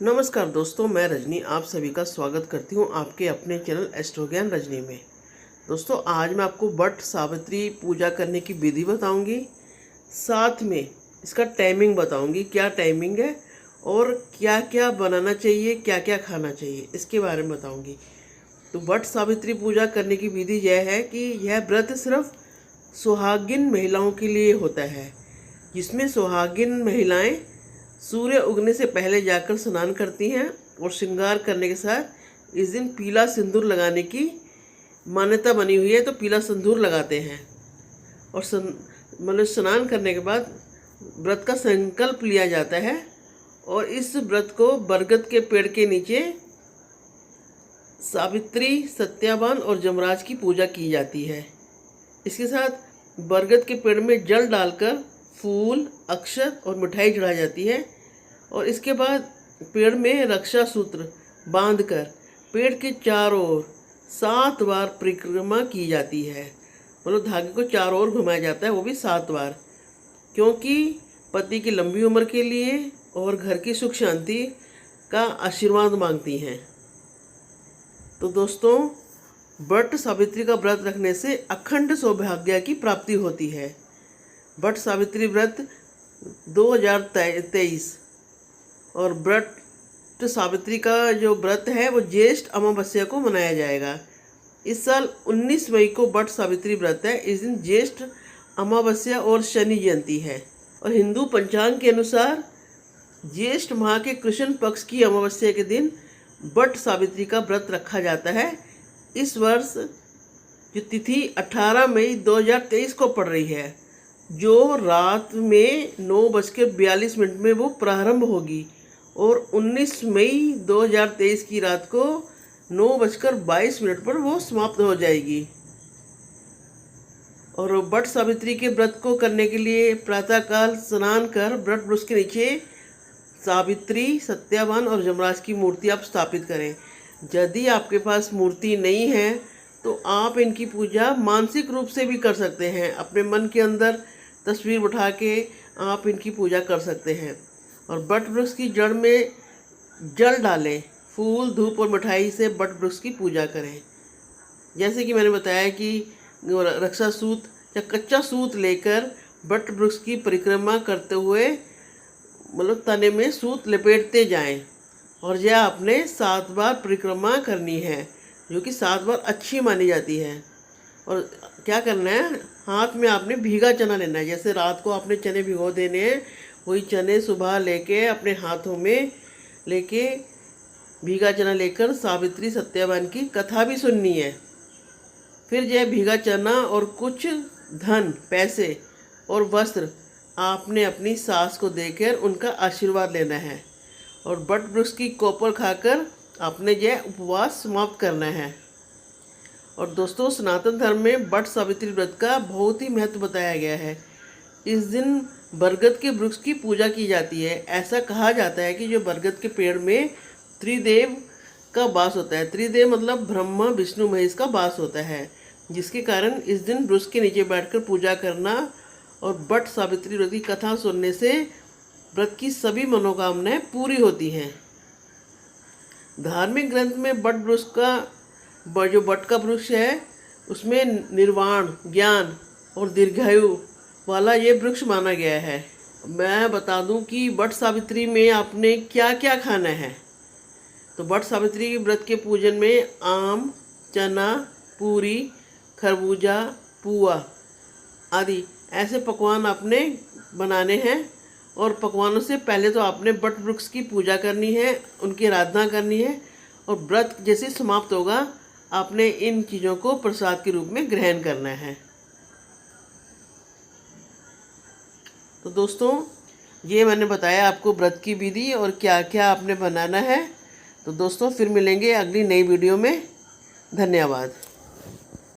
नमस्कार दोस्तों, मैं रजनी आप सभी का स्वागत करती हूँ आपके अपने चैनल एस्ट्रो ज्ञान रजनी में। दोस्तों, आज मैं आपको वट सावित्री पूजा करने की विधि बताऊंगी, साथ में इसका टाइमिंग बताऊंगी, क्या टाइमिंग है और क्या क्या बनाना चाहिए, क्या क्या खाना चाहिए, इसके बारे में बताऊंगी। तो वट सावित्री पूजा करने की विधि यह है कि यह व्रत सिर्फ सुहागिन महिलाओं के लिए होता है, जिसमें सुहागिन महिलाएं सूर्य उगने से पहले जाकर स्नान करती हैं और श्रृंगार करने के साथ इस दिन पीला सिंदूर लगाने की मान्यता बनी हुई है। तो पीला सिंदूर लगाते हैं और मतलब स्नान करने के बाद व्रत का संकल्प लिया जाता है और इस व्रत को बरगद के पेड़ के नीचे सावित्री, सत्यावान और जमराज की पूजा की जाती है। इसके साथ बरगद के पेड़ में जल डालकर फूल, अक्षत और मिठाई चढ़ाई जाती है और इसके बाद पेड़ में रक्षा सूत्र बांधकर पेड़ के चारों ओर 7 बार परिक्रमा की जाती है। मतलब धागे को चारों ओर घुमाया जाता है, वो भी 7 बार, क्योंकि पति की लंबी उम्र के लिए और घर की सुख शांति का आशीर्वाद मांगती हैं। तो दोस्तों, वट सावित्री का व्रत रखने से अखंड सौभाग्य की प्राप्ति होती है। वट सावित्री व्रत 2023 और वट सावित्री का जो व्रत है वो ज्येष्ठ अमावस्या को मनाया जाएगा। इस साल 19 मई को वट सावित्री व्रत है। इस दिन ज्येष्ठ अमावस्या और शनि जयंती है और हिंदू पंचांग के अनुसार ज्येष्ठ माह के कृष्ण पक्ष की अमावस्या के दिन वट सावित्री का व्रत रखा जाता है। इस वर्ष जो तिथि 18 मई 2023 को पड़ रही है, जो रात में 9:42 में वो प्रारंभ होगी और 19 मई 2023 की रात को 9:22 पर वो समाप्त हो जाएगी। और वट सावित्री के व्रत को करने के लिए प्रातःकाल स्नान कर वट वृक्ष के नीचे सावित्री, सत्यावान और जमराज की मूर्ति आप स्थापित करें। यदि आपके पास मूर्ति नहीं है तो आप इनकी पूजा मानसिक रूप से भी कर सकते हैं। अपने मन के अंदर तस्वीर उठा के आप इनकी पूजा कर सकते हैं और वट वृक्ष की जड़ में जल डालें, फूल, धूप और मिठाई से वट वृक्ष की पूजा करें। जैसे कि मैंने बताया कि रक्षा सूत या कच्चा सूत लेकर वट वृक्ष की परिक्रमा करते हुए मतलब तने में सूत लपेटते जाएं और यह आपने 7 बार परिक्रमा करनी है, जो कि 7 बार अच्छी मानी जाती है। और क्या करना है, हाथ में आपने भीगा चना लेना है। जैसे रात को आपने चने भिगो देने हैं, वही चने सुबह लेके अपने हाथों में लेके भीगा चना लेकर सावित्री, सत्यावान की कथा भी सुननी है। फिर यह भीगा चना और कुछ धन, पैसे और वस्त्र आपने अपनी सास को देकर उनका आशीर्वाद लेना है और वट वृक्ष की कोपर खाकर आपने यह उपवास समाप्त करना है। और दोस्तों, सनातन धर्म में वट सावित्री व्रत का बहुत ही महत्व बताया गया है। इस दिन बरगद के वृक्ष की पूजा की जाती है। ऐसा कहा जाता है कि जो बरगद के पेड़ में त्रिदेव का वास होता है। त्रिदेव मतलब ब्रह्मा, विष्णु, महेश का वास होता है, जिसके कारण इस दिन वृक्ष के नीचे बैठकर पूजा करना और वट सावित्री व्रत की कथा सुनने से व्रत की सभी मनोकामनाएं पूरी होती हैं। धार्मिक ग्रंथ में वट वृक्ष का जो वट का वृक्ष है उसमें निर्वाण, ज्ञान और दीर्घायु वाला ये वृक्ष माना गया है। मैं बता दूं कि वट सावित्री में आपने क्या क्या खाना है। तो वट सावित्री व्रत के पूजन में आम, चना, पूरी, खरबूजा, पुआ आदि ऐसे पकवान आपने बनाने हैं और पकवानों से पहले तो आपने वट वृक्ष की पूजा करनी है, उनकी आराधना करनी है और व्रत जैसे समाप्त होगा आपने इन चीज़ों को प्रसाद के रूप में ग्रहण करना है। तो दोस्तों, ये मैंने बताया आपको व्रत की विधि और क्या क्या आपने बनाना है। तो दोस्तों, फिर मिलेंगे अगली नई वीडियो में। धन्यवाद।